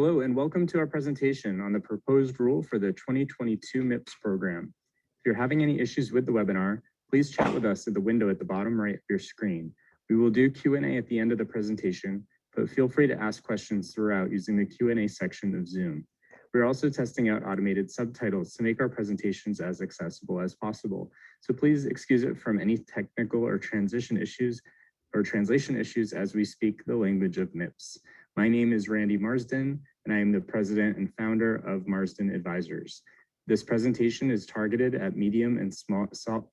Hello and welcome to our presentation on the proposed rule for the 2022 MIPS program. If you're having any issues with the webinar, please chat with us at the window at the bottom right of your screen. We will do Q&A at the end of the presentation, but feel free to ask questions throughout using the Q&A section of Zoom. We're also testing out automated subtitles to make our presentations as accessible as possible. So please excuse it from any technical or translation issues as we speak the language of MIPS. My name is Randy Marsden, and I am the president and founder of Marsden Advisors. This presentation is targeted at medium and small-sized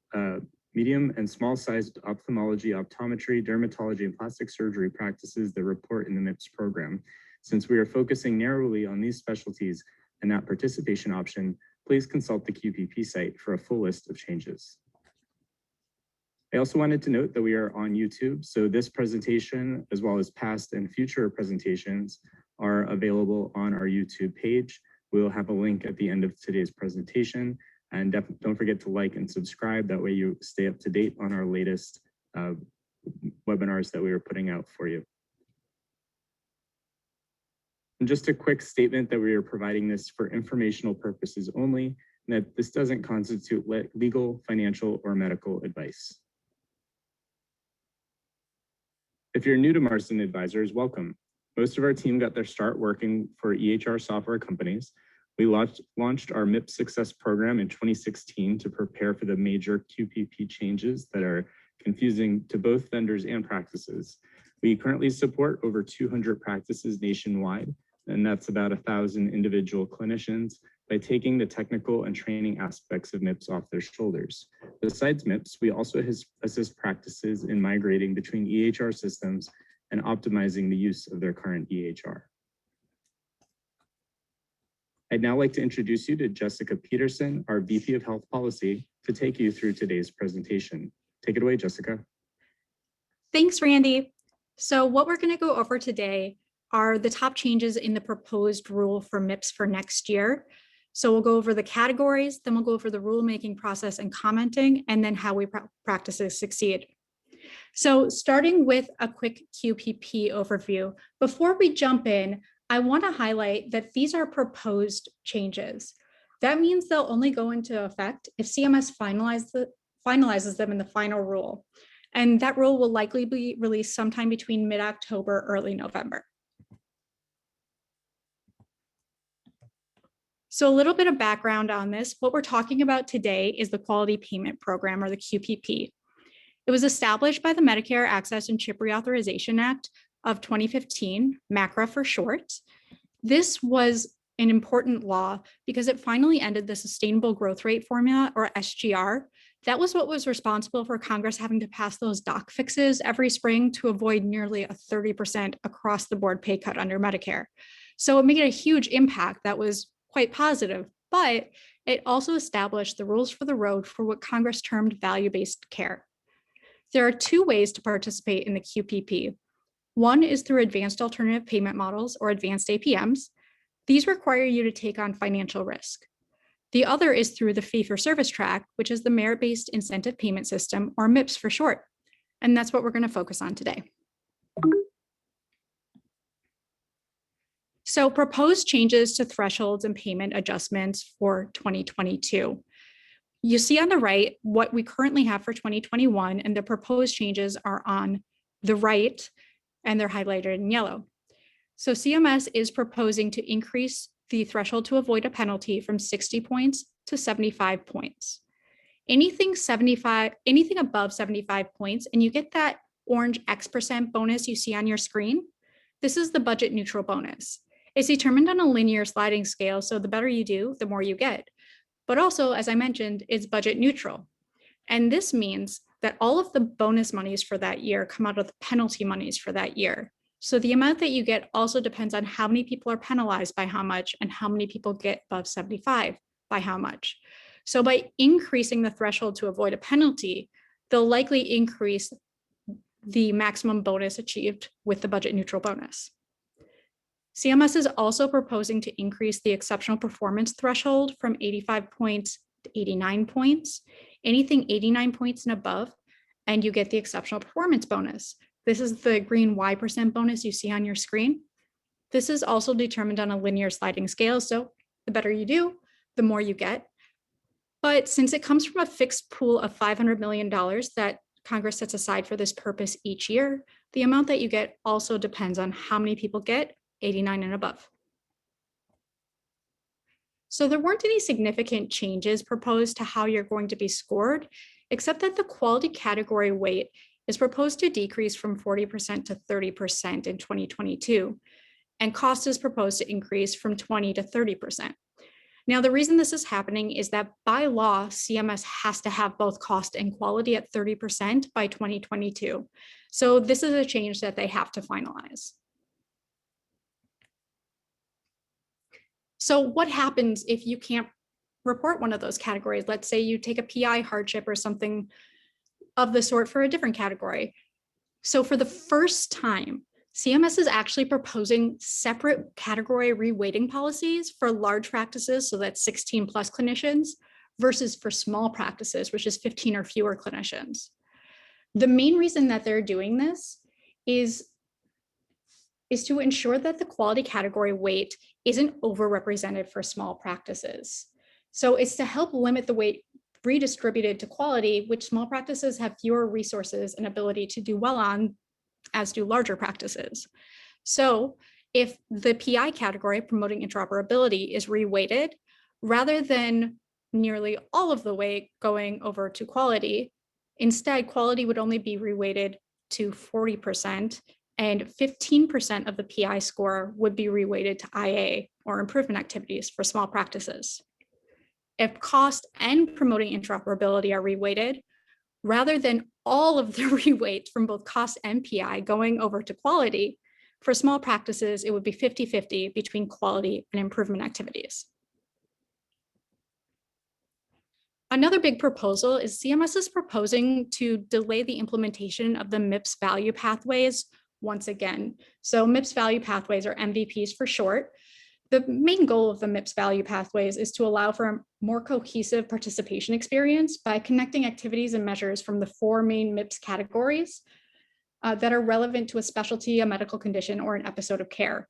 ophthalmology, optometry, dermatology, and plastic surgery practices that report in the MIPS program. Since we are focusing narrowly on these specialties and that participation option, please consult the QPP site for a full list of changes. I also wanted to note that we are on YouTube, so this presentation, as well as past and future presentations, are available on our YouTube page. We'll have a link at the end of today's presentation, and don't forget to like and subscribe. That way you stay up to date on our latest webinars that we are putting out for you. And just a quick statement that we are providing this for informational purposes only, and that this doesn't constitute legal, financial, or medical advice. If you're new to Marsden Advisors, welcome. Most of our team got their start working for EHR software companies. We launched our MIPS Success program in 2016 to prepare for the major QPP changes that are confusing to both vendors and practices. We currently support over 200 practices nationwide, and that's about 1,000 individual clinicians, by taking the technical and training aspects of MIPS off their shoulders. Besides MIPS, we also assist practices in migrating between EHR systems and optimizing the use of their current EHR. I'd now like to introduce you to Jessica Peterson, our VP of Health Policy, to take you through today's presentation. Take it away, Jessica. Thanks, Randy. So what we're going to go over today are the top changes in the proposed rule for MIPS for next year. So we'll go over the categories, then we'll go over the rulemaking process and commenting, and then how we practices succeed. So starting with a quick QPP overview, before we jump in, I want to highlight that these are proposed changes. That means they'll only go into effect if CMS finalizes them in the final rule. And that rule will likely be released sometime between mid-October, early November. So a little bit of background on this. What we're talking about today is the Quality Payment Program, or the QPP. It was established by the Medicare Access and CHIP Reauthorization Act of 2015, MACRA for short. This was an important law because it finally ended the Sustainable Growth Rate Formula, or SGR. That was what was responsible for Congress having to pass those doc fixes every spring to avoid nearly a 30% across the board pay cut under Medicare. So it made a huge impact that was quite positive, but it also established the rules for the road for what Congress termed value-based care. There are two ways to participate in the QPP. One is through advanced alternative payment models, or advanced APMs. These require you to take on financial risk. The other is through the fee-for-service track, which is the merit-based incentive payment system, or MIPS for short. And that's what we're going to focus on today. So proposed changes to thresholds and payment adjustments for 2022. You see on the right what we currently have for 2021, and the proposed changes are on the right, and they're highlighted in yellow. So CMS is proposing to increase the threshold to avoid a penalty from 60 points to 75 points. Anything above 75 points, and you get that orange X% bonus you see on your screen, this is the budget neutral bonus. It's determined on a linear sliding scale, so the better you do, the more you get. But also, as I mentioned, it's budget neutral. And this means that all of the bonus monies for that year come out of the penalty monies for that year. So the amount that you get also depends on how many people are penalized by how much and how many people get above 75 by how much. So by increasing the threshold to avoid a penalty, they'll likely increase the maximum bonus achieved with the budget neutral bonus. CMS is also proposing to increase the exceptional performance threshold from 85 points to 89 points. Anything 89 points and above, and you get the exceptional performance bonus. This is the green Y% bonus you see on your screen. This is also determined on a linear sliding scale, so the better you do, the more you get. But since it comes from a fixed pool of $500 million that Congress sets aside for this purpose each year, the amount that you get also depends on how many people get 89 and above. So there weren't any significant changes proposed to how you're going to be scored, except that the quality category weight is proposed to decrease from 40% to 30% in 2022, and cost is proposed to increase from 20 to 30%. Now, the reason this is happening is that by law, CMS has to have both cost and quality at 30% by 2022. So this is a change that they have to finalize. So what happens if you can't report one of those categories? Let's say you take a PI hardship or something of the sort for a different category. So for the first time, CMS is actually proposing separate category reweighting policies for large practices, so that's 16 plus clinicians, versus for small practices, which is 15 or fewer clinicians. The main reason that they're doing this is to ensure that the quality category weight isn't overrepresented for small practices. So it's to help limit the weight redistributed to quality, which small practices have fewer resources and ability to do well on, as do larger practices. So if the PI category, promoting interoperability, is reweighted, rather than nearly all of the weight going over to quality, instead quality would only be reweighted to 40%, and 15% of the PI score would be reweighted to IA, or improvement activities, for small practices. If cost and promoting interoperability are reweighted, rather than all of the reweights from both cost and PI going over to quality, for small practices, it would be 50-50 between quality and improvement activities. Another big proposal is CMS is proposing to delay the implementation of the MIPS value pathways once again. So MIPS value pathways, or MVPs for short. The main goal of the MIPS value pathways is to allow for a more cohesive participation experience by connecting activities and measures from the 4 main MIPS categories that are relevant to a specialty, a medical condition, or an episode of care.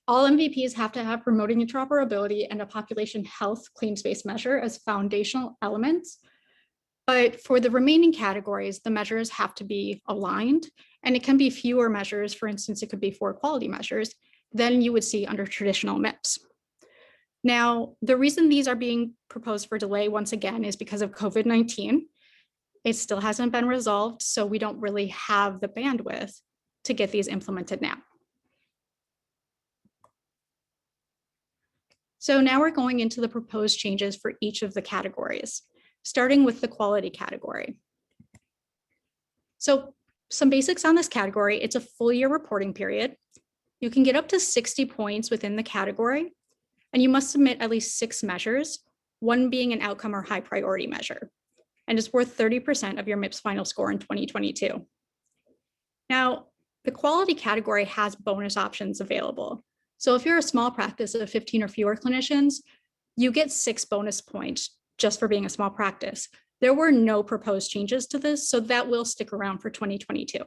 All MVPs have to have promoting interoperability and a population health claims-based measure as foundational elements. But for the remaining categories, the measures have to be aligned, and it can be fewer measures. For instance, it could be 4 quality measures than you would see under traditional MIPS. Now, the reason these are being proposed for delay once again is because of COVID-19. It still hasn't been resolved, so we don't really have the bandwidth to get these implemented now. So now we're going into the proposed changes for each of the categories, starting with the quality category. So some basics on this category: it's a full year reporting period. You can get up to 60 points within the category, and you must submit at least 6 measures, one being an outcome or high priority measure, and it's worth 30% of your MIPS final score in 2022. Now, the quality category has bonus options available. So if you're a small practice of 15 or fewer clinicians, you get 6 bonus points just for being a small practice. There were no proposed changes to this, so that will stick around for 2022.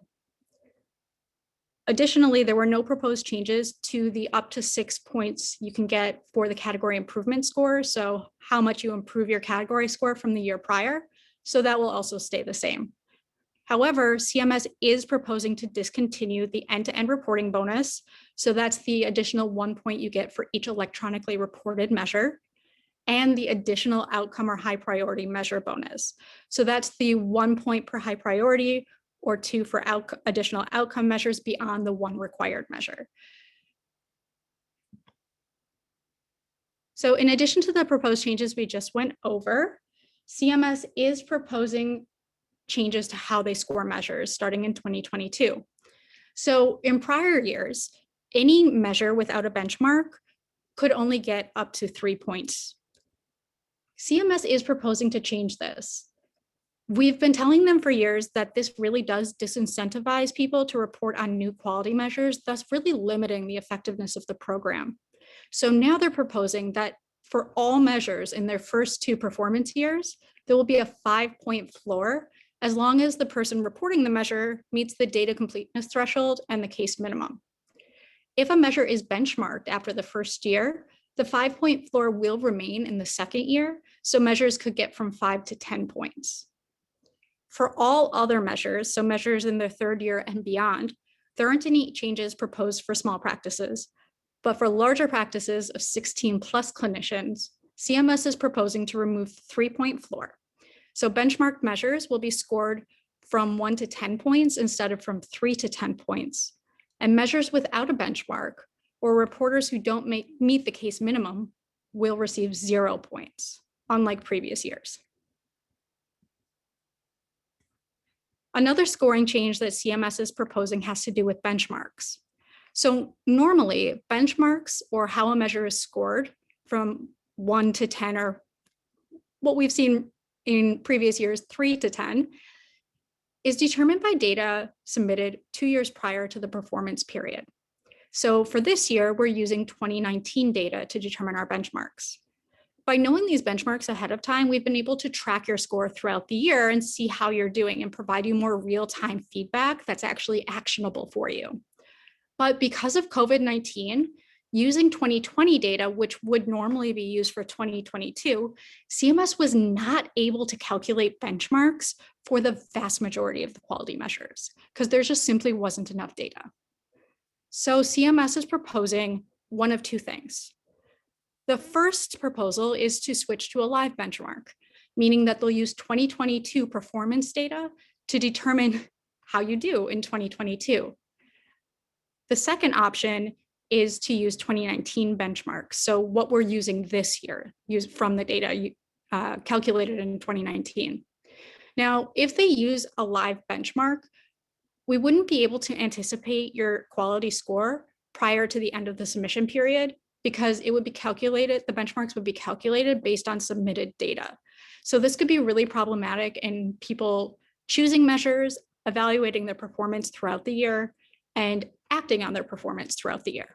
Additionally, there were no proposed changes to the up to 6 points you can get for the category improvement score, so how much you improve your category score from the year prior, so that will also stay the same. However, CMS is proposing to discontinue the end-to-end reporting bonus, so that's the additional 1 point you get for each electronically reported measure, and the additional outcome or high priority measure bonus. So that's the 1 point per high priority, or 2 for additional outcome measures beyond the 1 required measure. So in addition to the proposed changes we just went over, CMS is proposing changes to how they score measures starting in 2022. So in prior years, any measure without a benchmark could only get up to 3 points. CMS is proposing to change this. We've been telling them for years that this really does disincentivize people to report on new quality measures, thus really limiting the effectiveness of the program. So now they're proposing that for all measures in their first 2 performance years, there will be a 5-point floor as long as the person reporting the measure meets the data completeness threshold and the case minimum. If a measure is benchmarked after the first year, the 5-point floor will remain in the second year, so measures could get from 5 to 10 points. For all other measures, so measures in their third year and beyond, there aren't any changes proposed for small practices, but for larger practices of 16 plus clinicians, CMS is proposing to remove the 3-point floor. So benchmark measures will be scored from 1 to 10 points instead of from 3 to 10 points. And measures without a benchmark or reporters who don't meet the case minimum will receive 0 points, unlike previous years. Another scoring change that CMS is proposing has to do with benchmarks. So normally, benchmarks, or how a measure is scored from 1 to 10, or what we've seen in previous years, 3 to 10, is determined by data submitted 2 years prior to the performance period. So for this year, we're using 2019 data to determine our benchmarks. By knowing these benchmarks ahead of time, we've been able to track your score throughout the year and see how you're doing and provide you more real-time feedback that's actually actionable for you. But because of COVID-19, using 2020 data, which would normally be used for 2022, CMS was not able to calculate benchmarks for the vast majority of the quality measures because there just simply wasn't enough data. So CMS is proposing one of two things. The first proposal is to switch to a live benchmark, meaning that they'll use 2022 performance data to determine how you do in 2022. The second option is to use 2019 benchmarks. So what we're using this year, used from the data calculated in 2019. Now, if they use a live benchmark, we wouldn't be able to anticipate your quality score prior to the end of the submission period because it would be calculated, the benchmarks would be calculated based on submitted data. So this could be really problematic in people choosing measures, evaluating their performance throughout the year, and acting on their performance throughout the year.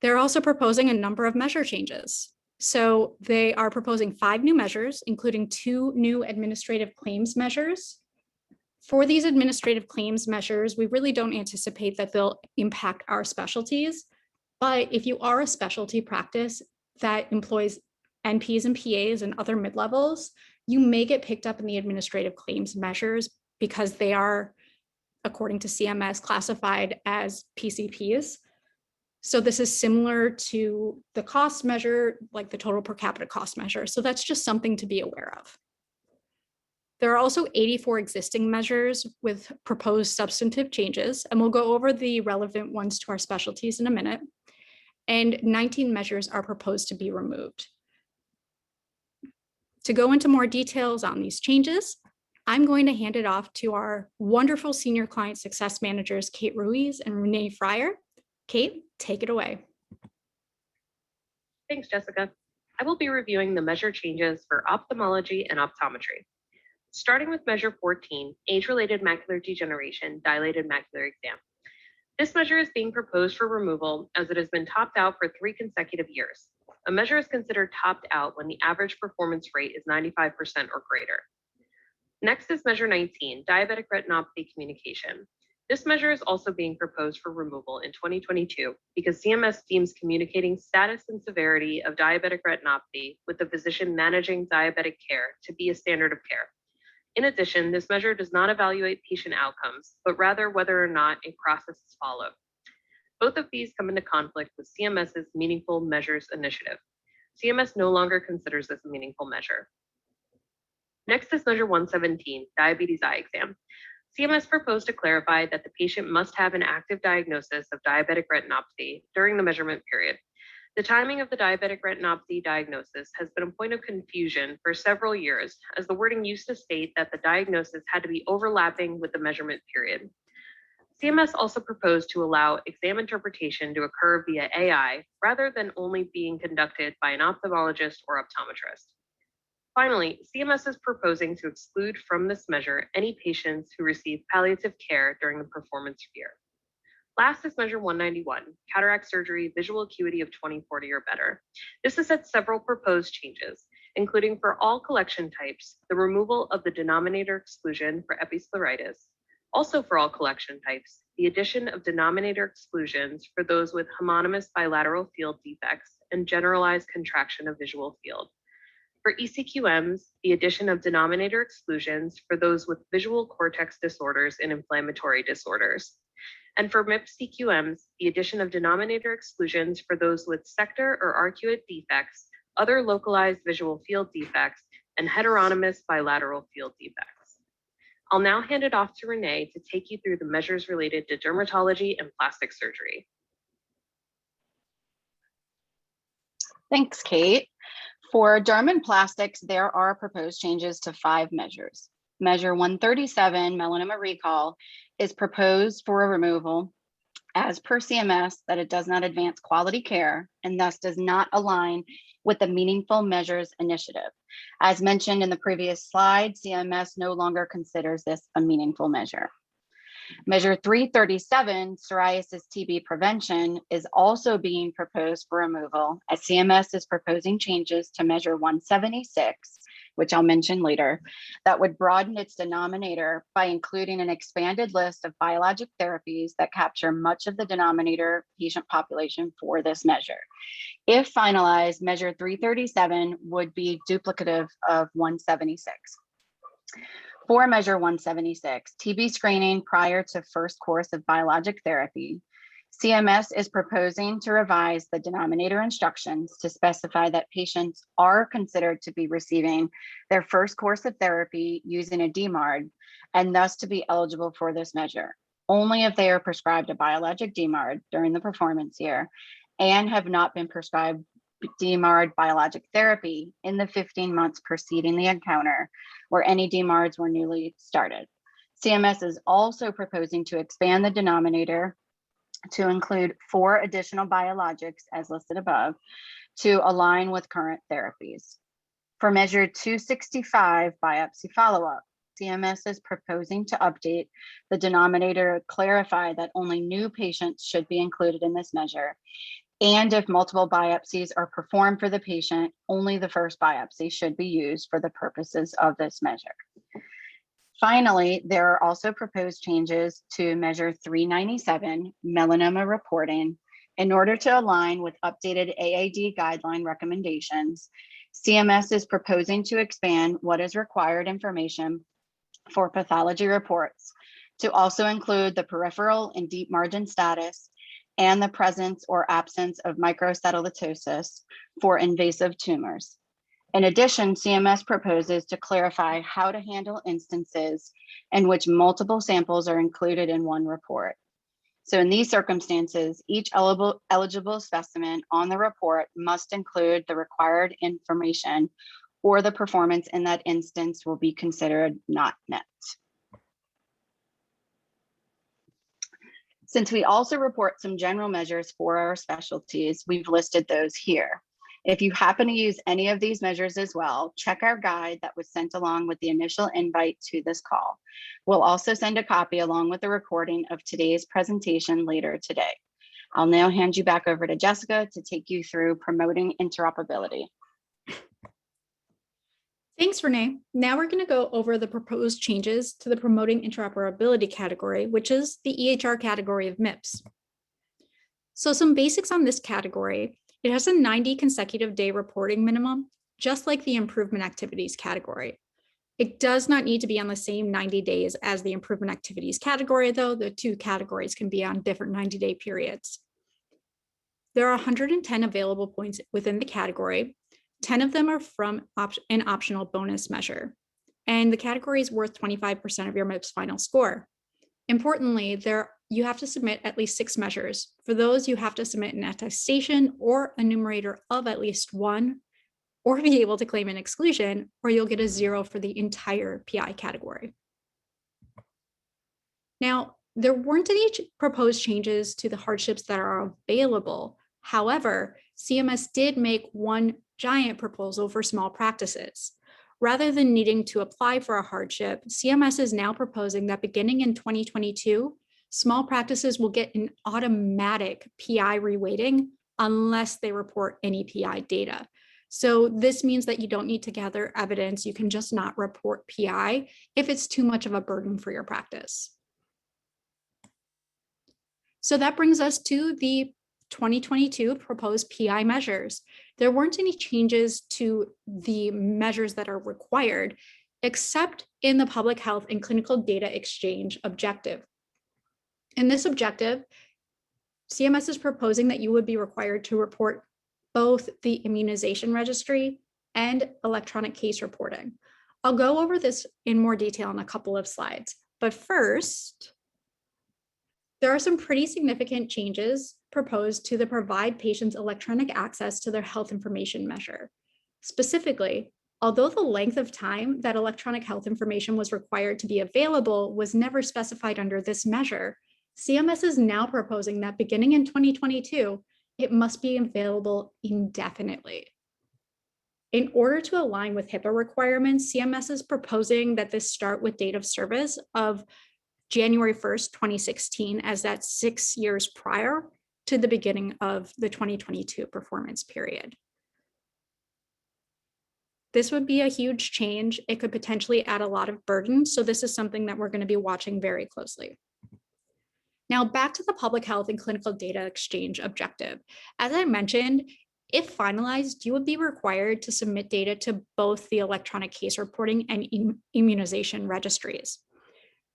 They're also proposing a number of measure changes. So they are proposing 5 new measures, including 2 new administrative claims measures. For these administrative claims measures, we really don't anticipate that they'll impact our specialties. But if you are a specialty practice that employs NPs and PAs and other mid-levels, you may get picked up in the administrative claims measures because they are, according to CMS, classified as PCPs. So this is similar to the cost measure, like the total per capita cost measure. So that's just something to be aware of. There are also 84 existing measures with proposed substantive changes, and we'll go over the relevant ones to our specialties in a minute. And 19 measures are proposed to be removed. To go into more details on these changes, I'm going to hand it off to our wonderful senior client success managers, Kate Ruiz and Renee Fryer. Kate, take it away. Thanks, Jessica. I will be reviewing the measure changes for ophthalmology and optometry. Starting with measure 14, age-related macular degeneration, dilated macular exam. This measure is being proposed for removal as it has been topped out for 3 consecutive years. A measure is considered topped out when the average performance rate is 95% or greater. Next is measure 19, diabetic retinopathy communication. This measure is also being proposed for removal in 2022 because CMS deems communicating status and severity of diabetic retinopathy with the physician managing diabetic care to be a standard of care. In addition, this measure does not evaluate patient outcomes, but rather whether or not a process is followed. Both of these come into conflict with CMS's Meaningful Measures Initiative. CMS no longer considers this a meaningful measure. Next is measure 117, diabetes eye exam. CMS proposed to clarify that the patient must have an active diagnosis of diabetic retinopathy during the measurement period. The timing of the diabetic retinopathy diagnosis has been a point of confusion for several years, as the wording used to state that the diagnosis had to be overlapping with the measurement period. CMS also proposed to allow exam interpretation to occur via AI rather than only being conducted by an ophthalmologist or optometrist. Finally, CMS is proposing to exclude from this measure any patients who receive palliative care during the performance year. Last is measure 191, cataract surgery, visual acuity of 20/40 or better. This has had several proposed changes, including for all collection types, the removal of the denominator exclusion for episcleritis, Also for all collection types, the addition of denominator exclusions for those with homonymous bilateral field defects and generalized contraction of visual field. For ECQMs, the addition of denominator exclusions for those with visual cortex disorders and inflammatory disorders. And for MIPS CQMs, the addition of denominator exclusions for those with sector or arcuate defects, other localized visual field defects, and heteronymous bilateral field defects. I'll now hand it off to Renee to take you through the measures related to dermatology and plastic surgery. Thanks, Kate. For derm and plastics, there are proposed changes to 5 measures. Measure 137, melanoma recall, is proposed for a removal as per CMS that it does not advance quality care and thus does not align with the Meaningful Measures Initiative. As mentioned in the previous slide, CMS no longer considers this a meaningful measure. Measure 337, psoriasis TB prevention, is also being proposed for removal as CMS is proposing changes to measure 176, which I'll mention later, that would broaden its denominator by including an expanded list of biologic therapies that capture much of the denominator patient population for this measure. If finalized, measure 337 would be duplicative of 176. For measure 176, TB screening prior to first course of biologic therapy, CMS is proposing to revise the denominator instructions to specify that patients are considered to be receiving their first course of therapy using a DMARD and thus to be eligible for this measure, only if they are prescribed a biologic DMARD during the performance year and have not been prescribed DMARD biologic therapy in the 15 months preceding the encounter where any DMARDs were newly started. CMS is also proposing to expand the denominator to include 4 additional biologics as listed above to align with current therapies. For measure 265, biopsy follow-up, CMS is proposing to update the denominator to clarify that only new patients should be included in this measure. And if multiple biopsies are performed for the patient, only the first biopsy should be used for the purposes of this measure. Finally, there are also proposed changes to measure 397, melanoma reporting, in order to align with updated AAD guideline recommendations. CMS is proposing to expand what is required information for pathology reports to also include the peripheral and deep margin status and the presence or absence of microsatellitosis for invasive tumors. In addition, CMS proposes to clarify how to handle instances in which multiple samples are included in one report. So in these circumstances, each eligible specimen on the report must include the required information or the performance in that instance will be considered not met. Since we also report some general measures for our specialties, we've listed those here. If you happen to use any of these measures as well, check our guide that was sent along with the initial invite to this call. We'll also send a copy along with the recording of today's presentation later today. I'll now hand you back over to Jessica to take you through promoting interoperability. Thanks, Renee. Now we're going to go over the proposed changes to the promoting interoperability category, which is the EHR category of MIPS. So some basics on this category. It has a 90 consecutive day reporting minimum, just like the improvement activities category. It does not need to be on the same 90 days as the improvement activities category, though the 2 categories can be on different 90-day periods. There are 110 available points within the category. 10 of them are from an optional bonus measure, and the category is worth 25% of your MIPS final score. Importantly, you have to submit at least 6 measures. For those, you have to submit an attestation or a numerator of at least 1, or be able to claim an exclusion, or you'll get a 0 for the entire PI category. Now, there weren't any proposed changes to the hardships that are available. However, CMS did make one giant proposal for small practices. Rather than needing to apply for a hardship, CMS is now proposing that beginning in 2022, small practices will get an automatic PI reweighting unless they report any PI data. So this means that you don't need to gather evidence. You can just not report PI if it's too much of a burden for your practice. So that brings us to the 2022 proposed PI measures. There weren't any changes to the measures that are required, except in the public health and clinical data exchange objective. In this objective, CMS is proposing that you would be required to report both the immunization registry and electronic case reporting. I'll go over this in more detail in a couple of slides, but first, there are some pretty significant changes proposed to the provide patients electronic access to their health information measure. Specifically, although the length of time that electronic health information was required to be available was never specified under this measure, CMS is now proposing that beginning in 2022, it must be available indefinitely. In order to align with HIPAA requirements, CMS is proposing that this start with date of service of January 1st, 2016, as that's 6 years prior to the beginning of the 2022 performance period. This would be a huge change. It could potentially add a lot of burden. So this is something that we're going to be watching very closely. Now back to the public health and clinical data exchange objective. As I mentioned, if finalized, you would be required to submit data to both the electronic case reporting and immunization registries.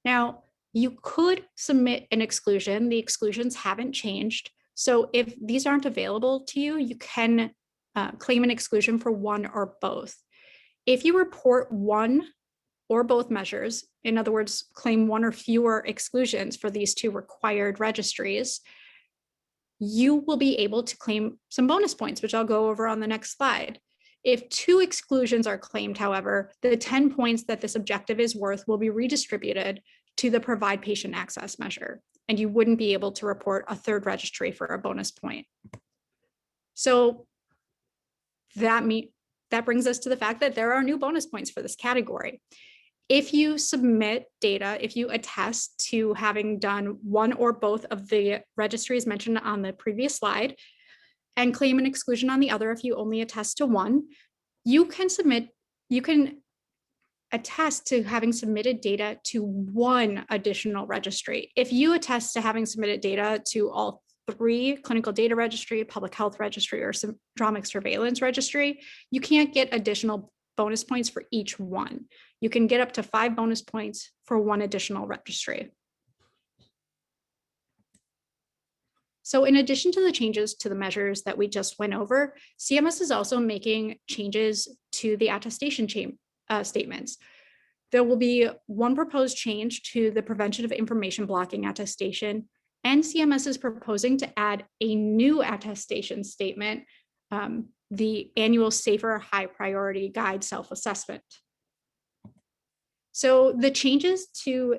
Now, you could submit an exclusion. The exclusions haven't changed. So if these aren't available to you, you can claim an exclusion for one or both. If you report one or both measures, in other words, claim one or fewer exclusions for these two required registries, you will be able to claim some bonus points, which I'll go over on the next slide. If two exclusions are claimed, however, the 10 points that this objective is worth will be redistributed to the provide patient access measure, and you wouldn't be able to report a third registry for a bonus point. So that brings us to the fact that there are new bonus points for this category. If you submit data, if you attest to having done one or both of the registries mentioned on the previous slide and claim an exclusion on the other, if you only attest to one, you can attest to having submitted data to one additional registry. If you attest to having submitted data to all three, clinical data registry, public health registry, or syndromic surveillance registry, you can't get additional bonus points for each one. You can get up to 5 bonus points for one additional registry. So in addition to the changes to the measures that we just went over, CMS is also making changes to the attestation statements. There will be one proposed change to the prevention of information blocking attestation, and CMS is proposing to add a new attestation statement, the annual safer high priority guide self-assessment. So the changes to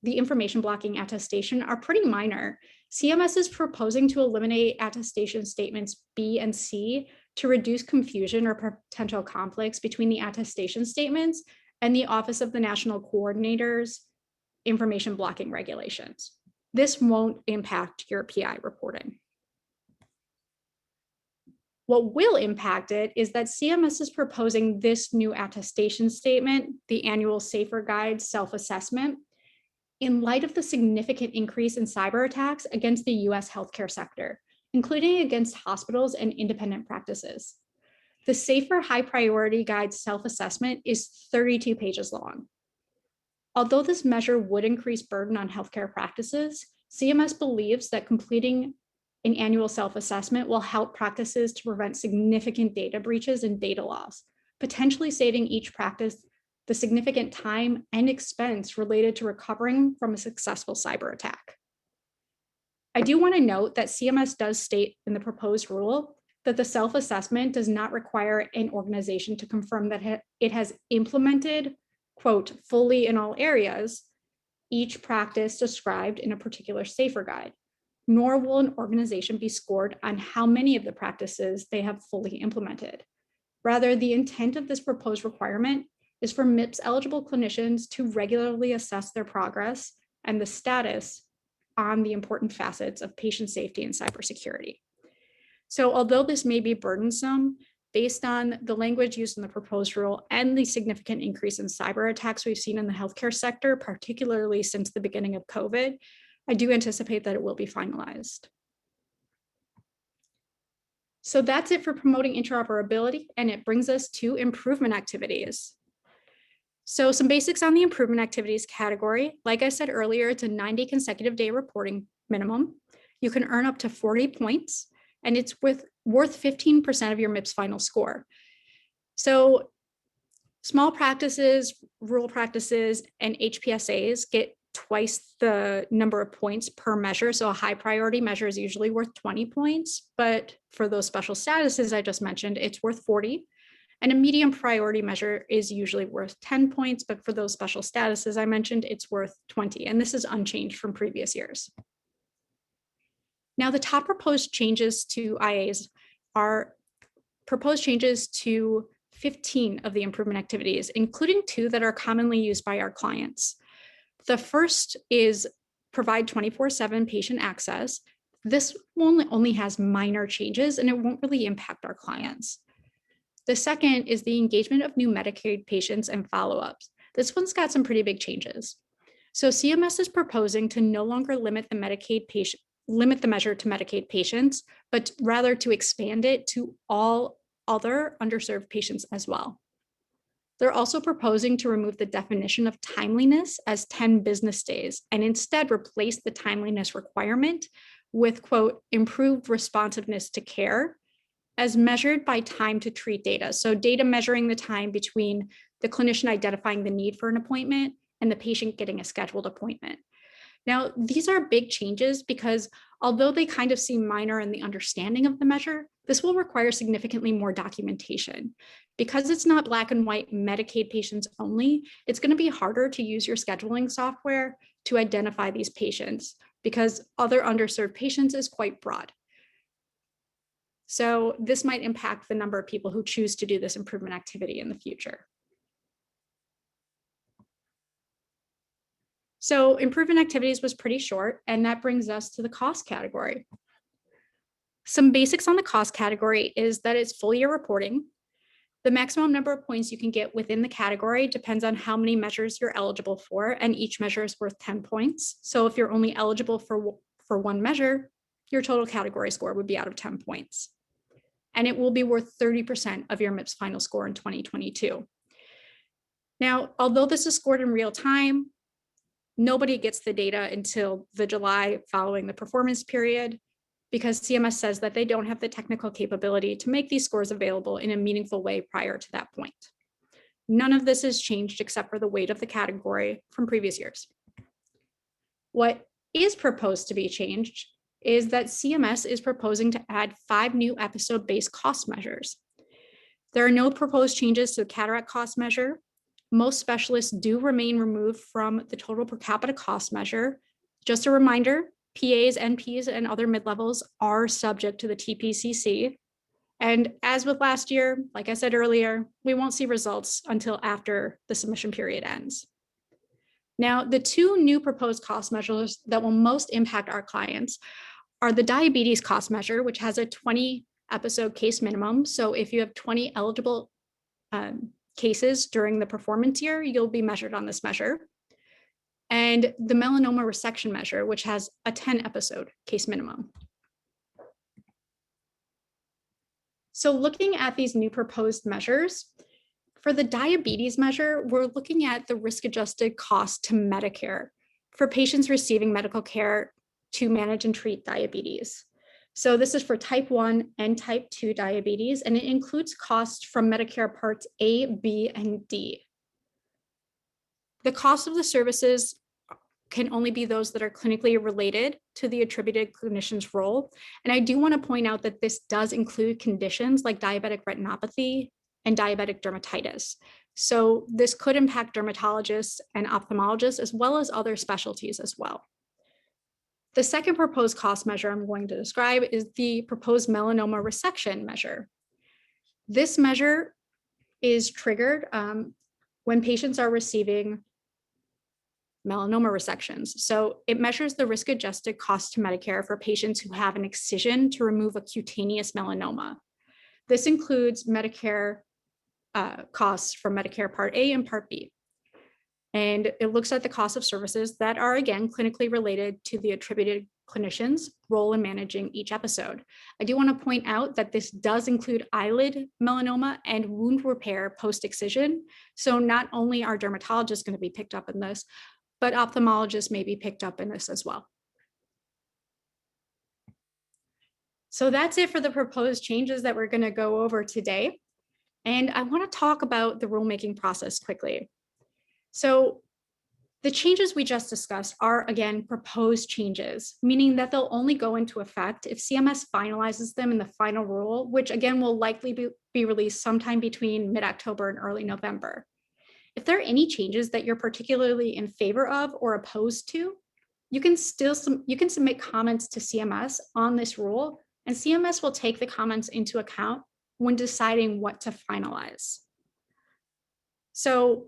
the information blocking attestation are pretty minor. CMS is proposing to eliminate attestation statements B and C to reduce confusion or potential conflicts between the attestation statements and the Office of the National Coordinator's information blocking regulations. This won't impact your PI reporting. What will impact it is that CMS is proposing this new attestation statement, the annual Safer Guide self-assessment, in light of the significant increase in cyber attacks against the US healthcare sector, including against hospitals and independent practices. The Safer High Priority Guide self-assessment is 32 pages long. Although this measure would increase burden on healthcare practices, CMS believes that completing an annual self-assessment will help practices to prevent significant data breaches and data loss, potentially saving each practice the significant time and expense related to recovering from a successful cyber attack. I do want to note that CMS does state in the proposed rule that the self-assessment does not require an organization to confirm that it has implemented, quote, fully in all areas, each practice described in a particular safer guide, nor will an organization be scored on how many of the practices they have fully implemented. Rather, the intent of this proposed requirement is for MIPS eligible clinicians to regularly assess their progress and the status on the important facets of patient safety and cybersecurity. So although this may be burdensome, based on the language used in the proposed rule and the significant increase in cyber attacks we've seen in the healthcare sector, particularly since the beginning of COVID, I do anticipate that it will be finalized. So that's it for promoting interoperability, and it brings us to improvement activities. So some basics on the improvement activities category. Like I said earlier, it's a 90 consecutive day reporting minimum. You can earn up to 40 points, and it's worth 15% of your MIPS final score. So small practices, rural practices, and HPSAs get twice the number of points per measure. So a high priority measure is usually worth 20 points, but for those special statuses I just mentioned, it's worth 40. And a medium priority measure is usually worth 10 points, but for those special statuses I mentioned, it's worth 20. And this is unchanged from previous years. Now, the top proposed changes to IAs are proposed changes to 15 of the improvement activities, including 2 that are commonly used by our clients. The first is provide 24/7 patient access. This one only has minor changes and it won't really impact our clients. The second is the engagement of new Medicaid patients and follow-ups. This one's got some pretty big changes. So CMS is proposing to no longer limit the measure to Medicaid patients, but rather to expand it to all other underserved patients as well. They're also proposing to remove the definition of timeliness as 10 business days and instead replace the timeliness requirement with, quote, improved responsiveness to care as measured by time to treat data. So data measuring the time between the clinician identifying the need for an appointment and the patient getting a scheduled appointment. Now, these are big changes because although they kind of seem minor in the understanding of the measure, this will require significantly more documentation. Because it's not black and white Medicaid patients only, it's going to be harder to use your scheduling software to identify these patients because other underserved patients is quite broad. So this might impact the number of people who choose to do this improvement activity in the future. So improvement activities was pretty short, and that brings us to the cost category. Some basics on the cost category is that it's full year reporting. The maximum number of points you can get within the category depends on how many measures you're eligible for, and each measure is worth 10 points. So if you're only eligible for one measure, your total category score would be out of 10 points. And it will be worth 30% of your MIPS final score in 2022. Now, although this is scored in real time, nobody gets the data until the July following the performance period because CMS says that they don't have the technical capability to make these scores available in a meaningful way prior to that point. None of this has changed except for the weight of the category from previous years. What is proposed to be changed is that CMS is proposing to add 5 new episode-based cost measures. There are no proposed changes to the cataract cost measure. Most specialists do remain removed from the total per capita cost measure. Just a reminder, PAs, NPs, and other mid-levels are subject to the TPCC. And as with last year, like I said earlier, we won't see results until after the submission period ends. Now, the 2 new proposed cost measures that will most impact our clients are the diabetes cost measure, which has a 20 episode case minimum. So if you have 20 eligible cases during the performance year, you'll be measured on this measure. And the melanoma resection measure, which has a 10 episode case minimum. So looking at these new proposed measures, for the diabetes measure, we're looking at the risk-adjusted cost to Medicare for patients receiving medical care to manage and treat diabetes. So this is for type 1 and type 2 diabetes, and it includes costs from Medicare Parts A, B, and D. The cost of the services can only be those that are clinically related to the attributed clinician's role. And I do want to point out that this does include conditions like diabetic retinopathy and diabetic dermatitis. So this could impact dermatologists and ophthalmologists as well as other specialties as well. The second proposed cost measure I'm going to describe is the proposed melanoma resection measure. This measure is triggered when patients are receiving melanoma resections. So it measures the risk-adjusted cost to Medicare for patients who have an excision to remove a cutaneous melanoma. This includes Medicare costs from Medicare Part A and Part B. And it looks at the cost of services that are, again, clinically related to the attributed clinician's role in managing each episode. I do want to point out that this does include eyelid melanoma and wound repair post-excision. So not only are dermatologists going to be picked up in this, but ophthalmologists may be picked up in this as well. So that's it for the proposed changes that we're going to go over today. And I want to talk about the rulemaking process quickly. So the changes we just discussed are, again, proposed changes, meaning that they'll only go into effect if CMS finalizes them in the final rule, which again will likely be released sometime between mid-October and early November. If there are any changes that you're particularly in favor of or opposed to, you can submit comments to CMS on this rule, and CMS will take the comments into account when deciding what to finalize. So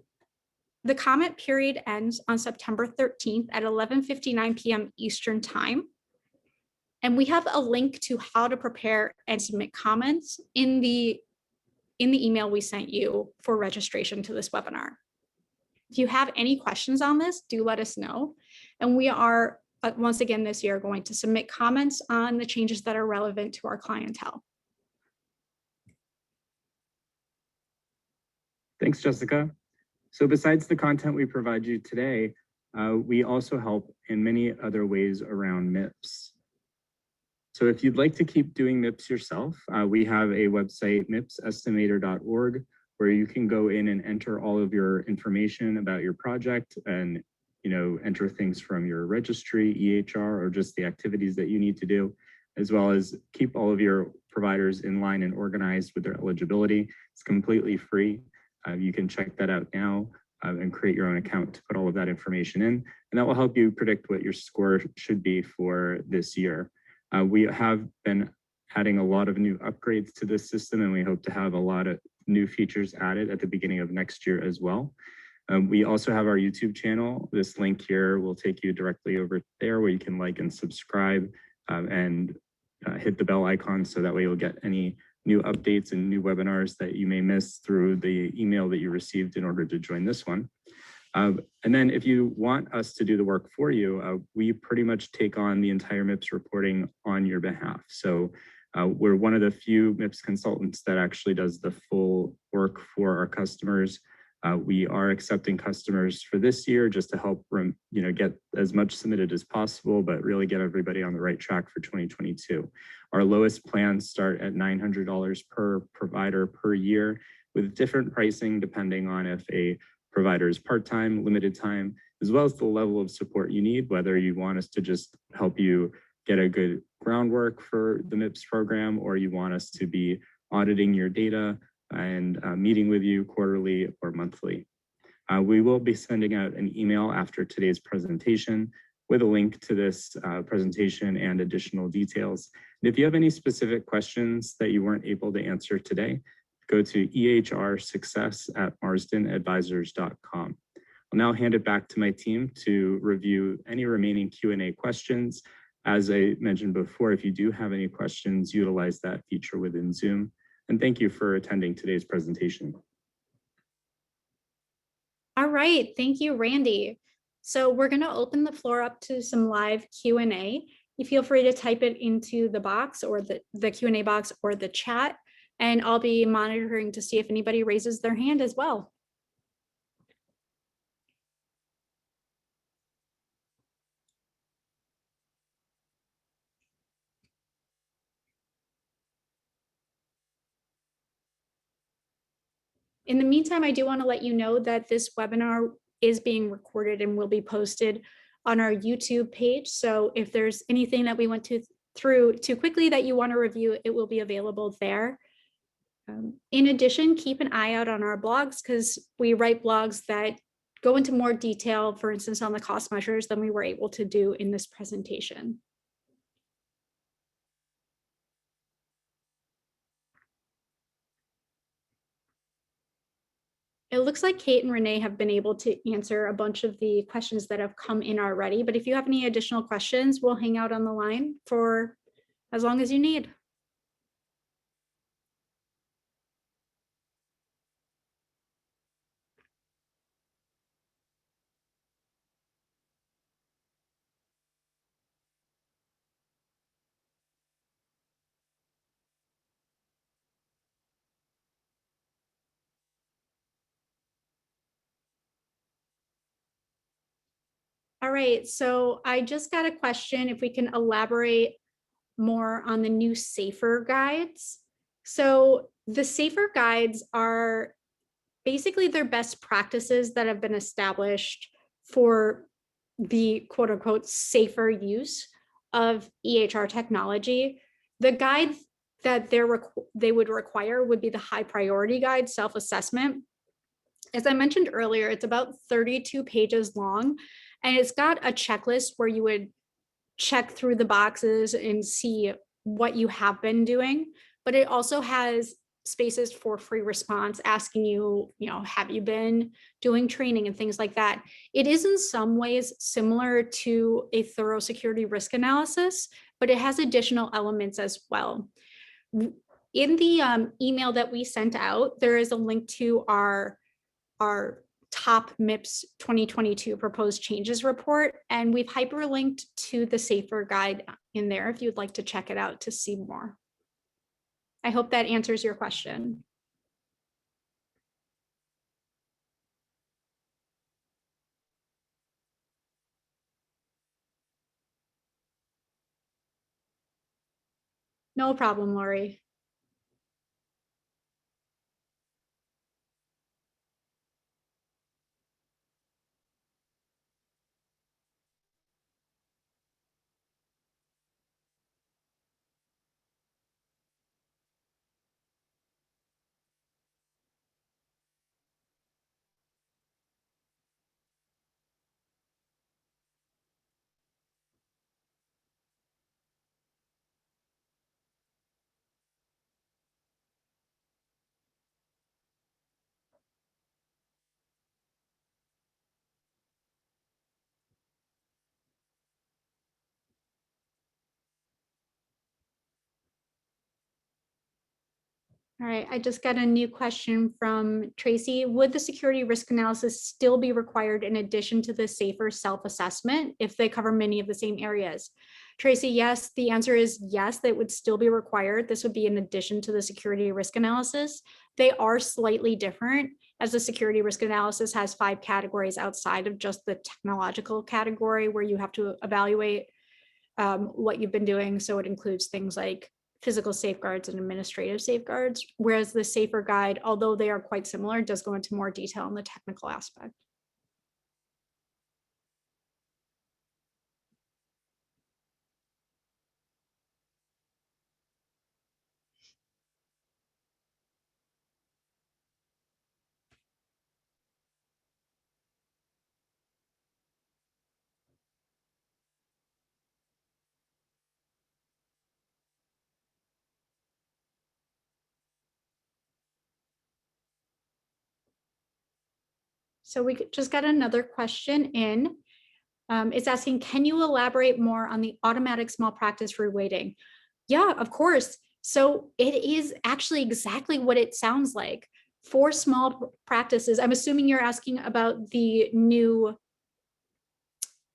the comment period ends on September 13th at 11:59 p.m. Eastern Time. And we have a link to how to prepare and submit comments in the email we sent you for registration to this webinar. If you have any questions on this, do let us know. And we are, once again this year, going to submit comments on the changes that are relevant to our clientele. Thanks, Jessica. So besides the content we provide you today, we also help in many other ways around MIPS. So if you'd like to keep doing MIPS yourself, we have a website, mipsestimator.org, where you can go in and enter all of your information about your project and enter things from your registry, EHR, or just the activities that you need to do, as well as keep all of your providers in line and organized with their eligibility. It's completely free. You can check that out now and create your own account to put all of that information in, and that will help you predict what your score should be for this year. We have been adding a lot of new upgrades to this system, and we hope to have a lot of new features added at the beginning of next year as well. We also have our YouTube channel. This link here will take you directly over there where you can like and subscribe and hit the bell icon so that way you'll get any new updates and new webinars that you may miss through the email that you received in order to join this one. And then if you want us to do the work for you, we pretty much take on the entire MIPS reporting on your behalf. So we're one of the few MIPS consultants that actually does the full work for our customers. We are accepting customers for this year just to help get as much submitted as possible, but really get everybody on the right track for 2022. Our lowest plans start at $900 per provider per year, with different pricing depending on if a provider is part-time, limited time, as well as the level of support you need, whether you want us to just help you get a good groundwork for the MIPS program, or you want us to be auditing your data and meeting with you quarterly or monthly. We will be sending out an email after today's presentation with a link to this presentation and additional details. And if you have any specific questions that you weren't able to answer today, go to ehrsuccess@marsdenadvisors.com. I'll now hand it back to my team to review any remaining Q&A questions. As I mentioned before, if you do have any questions, utilize that feature within Zoom. And thank you for attending today's presentation. All right, thank you, Randy. So we're going to open the floor up to some live Q&A. You feel free to type it into the box or the Q&A box or the chat, and I'll be monitoring to see if anybody raises their hand as well. In the meantime, I do want to let you know that this webinar is being recorded and will be posted on our YouTube page. So if there's anything that we went through too quickly that you want to review, it will be available there. In addition, keep an eye out on our blogs because we write blogs that go into more detail, for instance, on the cost measures than we were able to do in this presentation. It looks like Kate and Renee have been able to answer a bunch of the questions that have come in already, but if you have any additional questions, we'll hang out on the line for as long as you need. All right, so I just got a question if we can elaborate more on the new SAFER guides. So the SAFER guides are basically their best practices that have been established for the quote unquote safer use of EHR technology. The guide that they would require would be the high priority guide self-assessment. As I mentioned earlier, it's about 32 pages long, and it's got a checklist where you would check through the boxes and see what you have been doing, but it also has spaces for free response asking you, have you been doing training and things like that. It is in some ways similar to a thorough security risk analysis, but it has additional elements as well. In the email that we sent out, there is a link to our top MIPS 2022 proposed changes report, and we've hyperlinked to the SAFER guide in there if you'd like to check it out to see more. I hope that answers your question. No problem, Lori. All right, I just got a new question from Tracy. Would the security risk analysis still be required in addition to the SAFER self-assessment if they cover many of the same areas? Tracy, yes, the answer is yes, that would still be required. This would be in addition to the security risk analysis. They are slightly different, as the security risk analysis has 5 categories outside of just the technological category where you have to evaluate what you've been doing. So it includes things like physical safeguards and administrative safeguards, whereas the SAFER guide, although they are quite similar, does go into more detail on the technical aspect. So we just got another question in. It's asking, can you elaborate more on the automatic small practice reweighting? Yeah, of course. So it is actually exactly what it sounds like. For small practices, I'm assuming you're asking about the new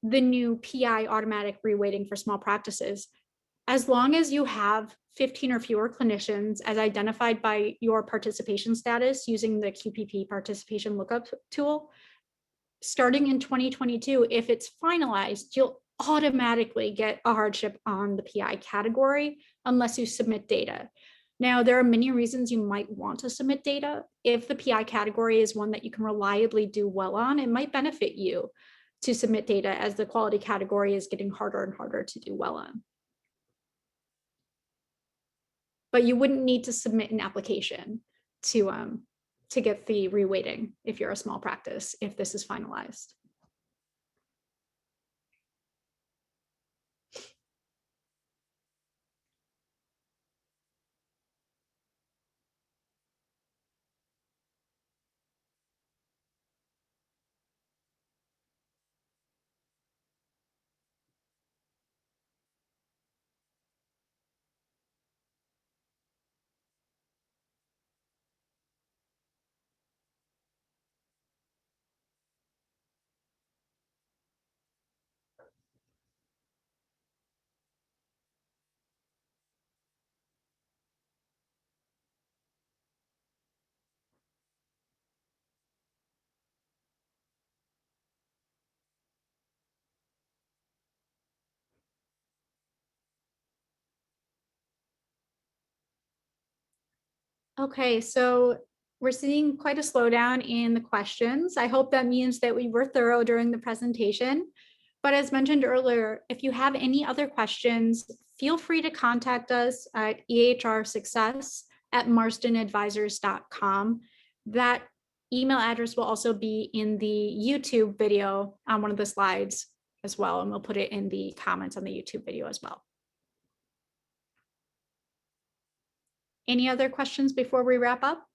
PI automatic reweighting for small practices. As long as you have 15 or fewer clinicians as identified by your participation status using the QPP participation lookup tool, starting in 2022, if it's finalized, you'll automatically get a hardship on the PI category unless you submit data. Now, there are many reasons you might want to submit data. If the PI category is one that you can reliably do well on, it might benefit you to submit data as the quality category is getting harder and harder to do well on. But you wouldn't need to submit an application to get the reweighting if you're a small practice, if this is finalized. Okay, so we're seeing quite a slowdown in the questions. I hope that means that we were thorough during the presentation. But as mentioned earlier, if you have any other questions, feel free to contact us at ehrsuccess@marsdenadvisors.com. That email address will also be in the YouTube video on one of the slides as well, and we'll put it in the comments on the YouTube video as well. Any other questions before we wrap up?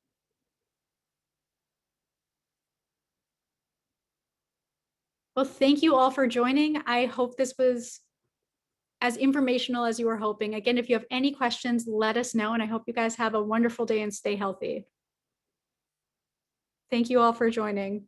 Well, thank you all for joining. I hope this was as informational as you were hoping. Again, if you have any questions, let us know, and I hope you guys have a wonderful day and stay healthy. Thank you all for joining.